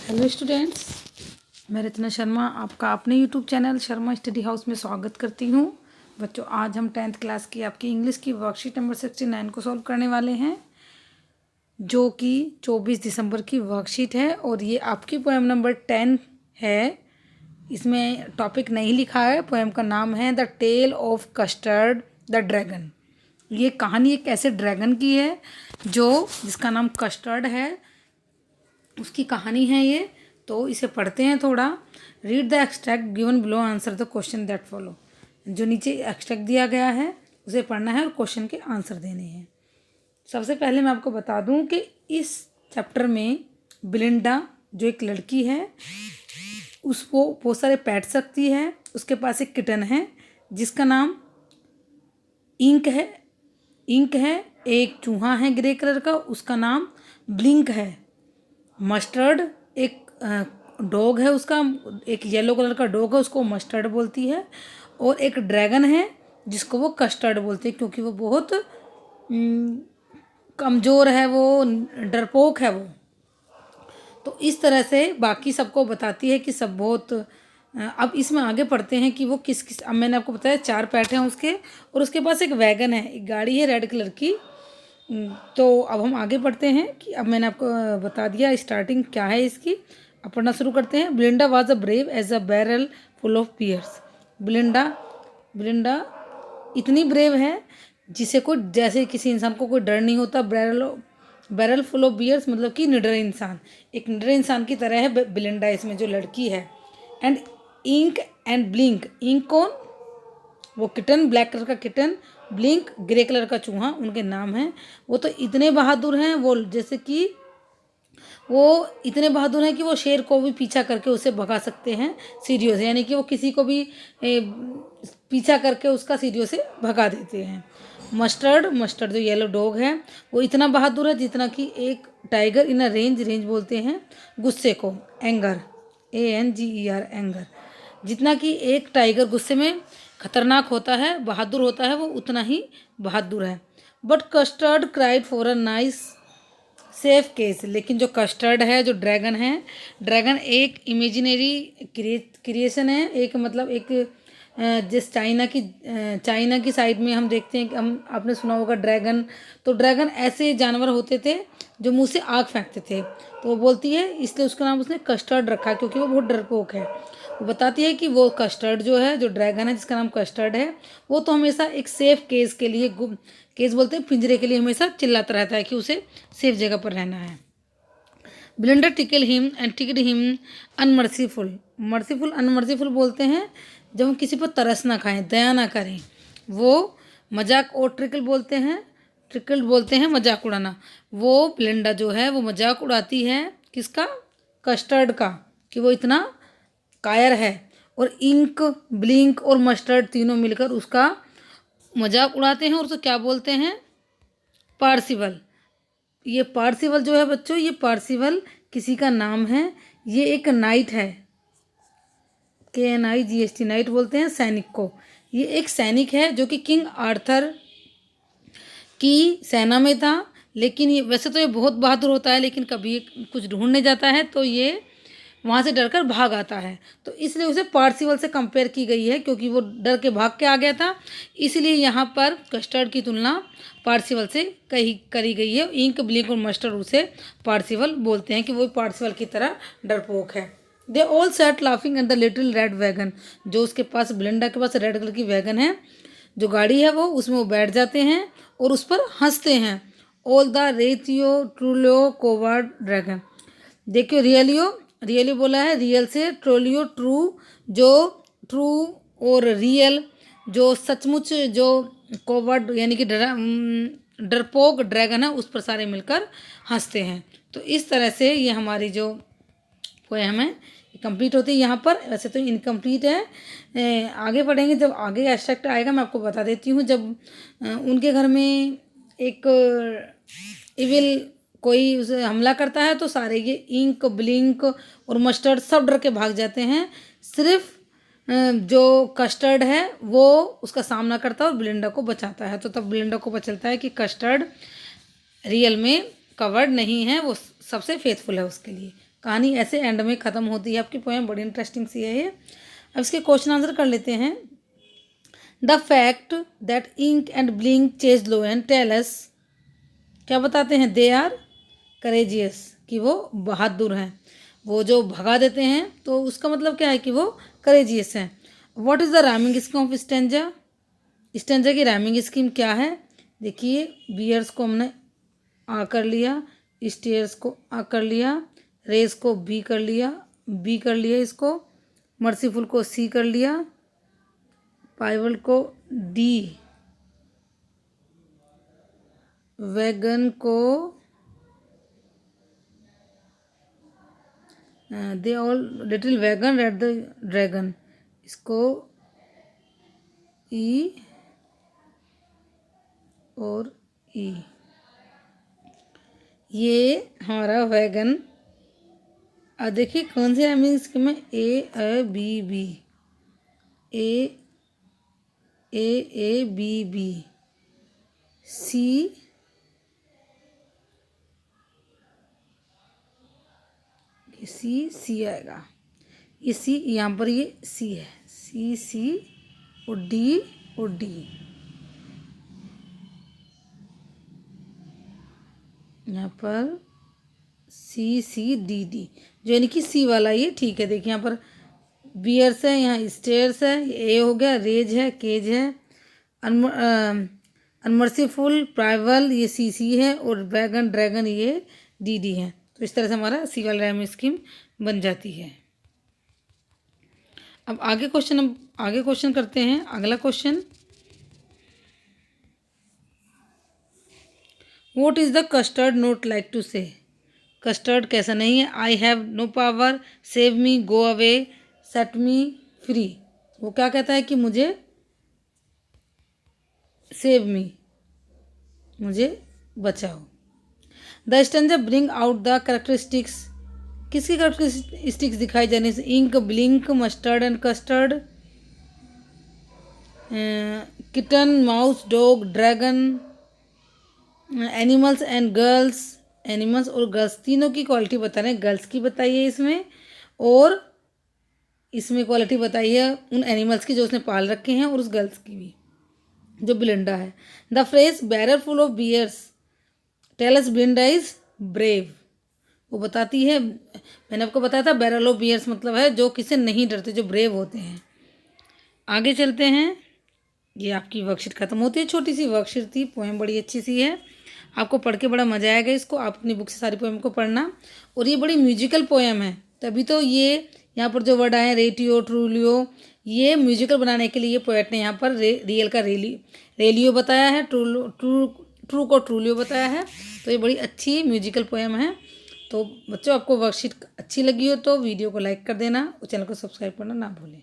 Hello students, मैं रचना शर्मा आपका अपने YouTube channel Sharma study house में स्वागत करती हूँ। बच्चों, आज हम 10th क्लास की आपकी इंग्लिश की वर्कशीट नंबर 69 को सॉल्व करने वाले हैं, जो कि 24 दिसंबर की वर्कशीट है और ये आपकी पोएम नंबर 10 है। इसमें टॉपिक नहीं लिखा है, पोएम का नाम है the tale of Custard the dragon. ये कहानी एक ऐसे ड्रैगन की है जिसका नाम कस्टर्ड है, उसकी कहानी है ये। तो इसे पढ़ते हैं थोड़ा। Read the extract given below, answer the question that follow. जो नीचे एक्सट्रैक्ट दिया गया है उसे पढ़ना है और क्वेश्चन के आंसर देने हैं। सबसे पहले मैं आपको बता दूं कि इस चैप्टर में बिलिंडा जो एक लड़की है उसको बहुत सारे पेट्स रखती है। उसके पास एक किटन है जिसका नाम इंक है। एक चूहा है ग्रे कलर का, उसका नाम ब्लिंक है। मस्टर्ड एक डॉग है, उसका एक येलो कलर का डॉग है, उसको मस्टर्ड बोलती है। और एक ड्रैगन है जिसको वो कस्टर्ड बोलते हैं, क्योंकि वो बहुत कमज़ोर है, वो डरपोक है वो। तो इस तरह से बाकी सबको बताती है कि सब बहुत। अब इसमें आगे पढ़ते हैं कि वो किस किस। अब मैंने आपको बताया 4 पैट हैं उसके, और उसके पास एक वैगन है, एक गाड़ी है रेड कलर की। तो अब हम आगे बढ़ते हैं कि अब मैंने आपको बता दिया स्टार्टिंग क्या है इसकी। अब पढ़ना शुरू करते हैं। Belinda was a brave as a barrel full of pears. Belinda इतनी ब्रेव है जिसे कोई, जैसे किसी इंसान को कोई डर नहीं होता। बैरल फुल ऑफ बियर्स मतलब कि निडर इंसान, एक निडर इंसान की तरह है बिलिंडा इसमें जो लड़की है। And Ink and Blink, Ink कौन? वो किटन, ब्लैक कलर का किटन, ब्लिंक ग्रे कलर का चूहा, उनके नाम हैं। वो तो इतने बहादुर हैं, वो जैसे कि वो इतने बहादुर हैं कि वो शेर को भी पीछा करके उसे भगा सकते हैं सीढ़ियों से, यानी कि वो किसी को भी पीछा करके उसका सीढ़ियों से भगा देते हैं। मस्टर्ड जो येलो डॉग है वो इतना बहादुर है जितना कि एक टाइगर इन अ रेंज बोलते हैं गुस्से को, एंगर, ANGER, एंगर। जितना कि एक टाइगर गुस्से में खतरनाक होता है, बहादुर होता है, वो उतना ही बहादुर है। But custard cried for a nice safe case. लेकिन जो कस्टर्ड है, जो ड्रैगन है, ड्रैगन एक इमेजिनरी क्रिएशन है, एक मतलब एक जिस चाइना की साइड में हम देखते हैं कि आपने सुना होगा ड्रैगन। तो ड्रैगन ऐसे जानवर होते थे जो मुंह से आग फेंकते थे। तो वो बोलती है, इसलिए उसका नाम उसने कस्टर्ड रखा, क्योंकि वो बहुत डरपोक है। वो बताती है कि वो कस्टर्ड जो है, जो ड्रैगन है जिसका नाम कस्टर्ड है, वो तो हमेशा एक सेफ केस के लिए, केस बोलते हैं पिंजरे के लिए, हमेशा चिल्लाता रहता है कि उसे सेफ जगह पर रहना है। बिलिंडा टिकड हिम अनमर्सीफुल। अनमर्सीफुल बोलते हैं जब हम किसी पर तरस ना खाएं, दया ना करें। वो मजाक, और ट्रिकल बोलते हैं मजाक उड़ाना। वो बिलिंडा जो है वो मजाक उड़ाती है किसका? कस्टर्ड का, कि वो इतना कायर है। और इंक, ब्लिंक और मस्टर्ड तीनों मिलकर उसका मजाक उड़ाते हैं और उसको क्या बोलते हैं? पार्सिवल। ये पार्सिवल जो है बच्चों, ये पार्सिवल किसी का नाम है। ये एक नाइट है, KNIGHT, नाइट बोलते हैं सैनिक को। ये एक सैनिक है जो कि किंग आर्थर की सेना में था। लेकिन ये वैसे तो ये बहुत बहादुर होता है, लेकिन कभी कुछ ढूंढने जाता है तो ये वहाँ से डरकर भाग आता है। तो इसलिए उसे पार्सिवल से कंपेयर की गई है, क्योंकि वो डर के भाग के आ गया था। इसलिए यहाँ पर कस्टर्ड की तुलना पार्सिवल से करी गई है। इंक, ब्लिंक और मस्टर्ड उसे पार्सिवल बोलते हैं कि वो पार्सिवल की तरह डरपोक है। They all sat laughing at the little red wagon. जो उसके पास, बिलिंडा के पास रेड कलर की वैगन है, जो गाड़ी है, वो उसमें वो बैठ जाते हैं और उस पर हंसते हैं। All the realio trulio coward dragon. देखियो, रियलियो बोला है, रियल से ट्रोलियो ट्रू, जो ट्रू और रियल जो सचमुच, जो कोवर्ड यानी कि डरपोक ड्रैगन है, उस पर सारे मिलकर हंसते हैं। तो इस तरह से ये हमारी जो पोएम है कंप्लीट होती है। यहाँ पर वैसे तो इनकम्प्लीट है, आगे पढ़ेंगे जब आगे एक्सट्रैक्ट आएगा मैं आपको बता देती हूँ। जब उनके घर में एक इविल कोई उसे हमला करता है तो सारे ये इंक, ब्लिंक और मस्टर्ड सब डर के भाग जाते हैं। सिर्फ जो कस्टर्ड है वो उसका सामना करता है और बिलिंडा को बचाता है। तो तब बिलिंडा को पता चलता है कि कस्टर्ड रियल में कवर्ड नहीं है, वो सबसे फेथफुल है उसके लिए। कहानी ऐसे एंड में ख़त्म होती है आपकी पोएम। बड़ी इंटरेस्टिंग सी है ये। अब इसके क्वेश्चन आंसर कर लेते हैं। The fact that Ink and Blink chase लो एंड टेल अस, क्या बताते हैं? दे आर करेजियस, कि वो बहादुर हैं। वो जो भगा देते हैं तो उसका मतलब क्या है कि वो करेजियस हैं। What is the rhyming scheme of stanza? Stanza की राइमिंग स्कीम क्या है? देखिए, बियर्स को हमने आ कर लिया, स्टेयर्स को आ कर लिया, रेस को बी कर लिया इसको, मर्सीफुल को सी कर लिया, पाइवल को डी, वैगन को they all little wagon read the dragon, इसको ई और ई। ये हमारा वैगन। अब देखिए कौन सी राइमिंग स्कीम है? A B B, A B B, C C आएगा। ये सी यहाँ पर ये सी है, सी और डी और डी। यहाँ पर सी डी डी, जो यानी कि सी वाला ये ठीक है। देखिए यहाँ पर बियर्स है, यहाँ स्टेयर्स है, ए हो गया, रेज है, केज है, अनमर्सीफुल प्राइवल ये सी है, और वैगन ड्रैगन ये डी है। तो इस तरह से हमारा सी वाला राइम स्कीम बन जाती है। अब आगे क्वेश्चन करते हैं। अगला question, what is the Custard not like to say? Custard कैसा नहीं है? I have no power, save me, go away, set me free. वो क्या कहता है कि मुझे सेव मी, मुझे बचाओ। The stanza bring out the characteristics, किसकी कैरेक्टरिस्टिक्स दिखाई जाने से? Ink, Blink, Mustard and Custard, kitten, mouse, dog, dragon, animals and girls. Animals और गर्ल्स तीनों की क्वालिटी बता रहे हैं। गर्ल्स की बताई है इसमें, और इसमें क्वालिटी बताई है उन एनिमल्स की जो उसने पाल रखे हैं, और उस गर्ल्स की भी जो बिलिंडा है। The phrase barrel full of bears tell us Belinda is brave, वो बताती है, मैंने आपको बताया था बैरल ऑफ बियर्स मतलब है जो किसी नहीं डरते, जो ब्रेव होते हैं। आगे चलते हैं। ये आपकी वर्कशीट खत्म होती है। छोटी सी वर्कशीट थी, पोएम बड़ी अच्छी सी है, आपको पढ़ के बड़ा मज़ा आएगा। इसको आप अपनी बुक से सारी पोएम को पढ़ना। और ये बड़ी म्यूजिकल पोएम है, तभी तो ये यहाँ पर जो वर्ड आए रेटियो, ट्रूलियो, ये म्यूजिकल बनाने के लिए पोएट ने यहाँ पर रियल का रेलियो बताया है, ट्रू को ट्रूलियो बताया है। तो ये बड़ी अच्छी म्यूजिकल पोएम है। तो बच्चों, आपको वर्कशीट अच्छी लगी हो तो वीडियो को लाइक कर देना और चैनल को सब्सक्राइब करना ना भूलें।